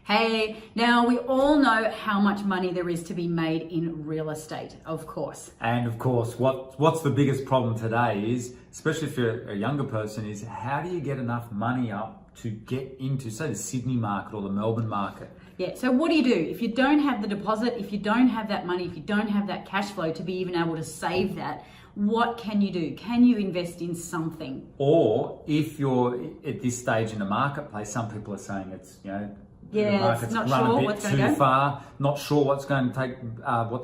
Hey, now we all know how much money there is to be made in real estate, of course. And of course, what's the biggest problem today is, especially if you're a younger person, is how do you get enough money up to get into, say, the Sydney market or the Melbourne market? Yeah, so what do? If you don't have the deposit, if you don't have that money, if you don't have that cash flow to be even able to save that, what can you do? Can you invest in something? Or if you're at this stage in the marketplace, some people are saying it's, the Yeah, market's not run sure a bit what's going too to go. far, not sure what's going to take,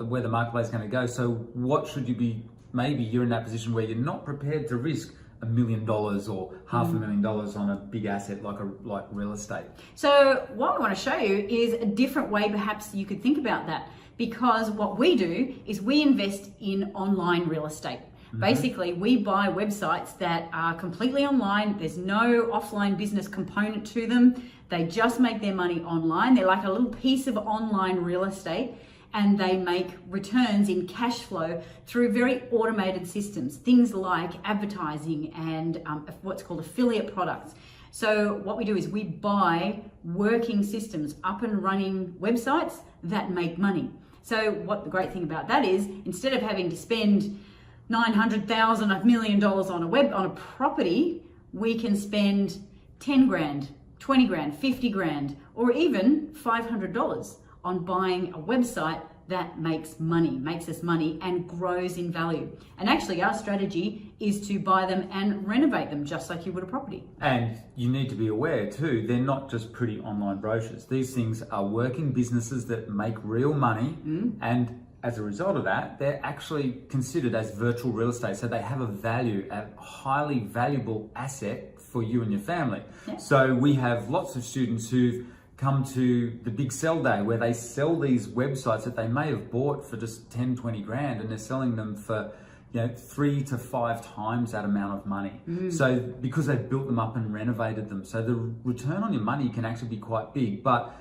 where the marketplace is going to go. So what should you be, maybe you're in that position where you're not prepared to risk $1 million or $500,000 on a big asset like real estate. So what I want to show you is a different way perhaps you could think about that, because what we do is we invest in online real estate. Basically, we buy websites that are completely online. There's no offline business component to them. They just make their money online. They're like a little piece of online real estate, and they make returns in cash flow through very automated systems, things like advertising and what's called affiliate products. So what we do is we buy working systems, up and running websites that make money. So what the great thing about that is, instead of having to spend $900,000, $1 million on a property, we can spend 10 grand, 20 grand, 50 grand, or even $500 on buying a website that makes us money and grows in value. And actually our strategy is to buy them and renovate them just like you would a property. And you need to be aware too, they're not just pretty online brochures. These things are working businesses that make real money, and as a result of that, they're actually considered as virtual real estate. So they have a value, a highly valuable asset for you and your family. Yeah. So we have lots of students who've come to the big sell day where they sell these websites that they may have bought for just 10, 20 grand, and they're selling them for 3 to 5 times that amount of money. So because they've built them up and renovated them. So the return on your money can actually be quite big. But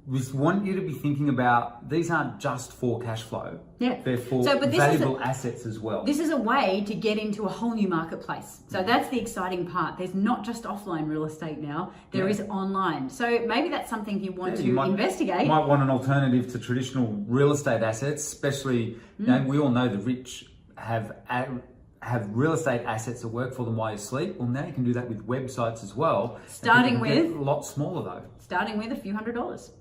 we want you to be thinking about, these aren't just for cash flow. Yeah. They're for this valuable assets as well. This is a way to get into a whole new marketplace. So that's the exciting part. There's not just offline real estate now, there is online. So maybe that's something you want to investigate. You might want an alternative to traditional real estate assets, especially, we all know the rich have real estate assets that work for them while you sleep. Well, now you can do that with websites as well. Starting with a lot smaller though. Starting with a few $100s.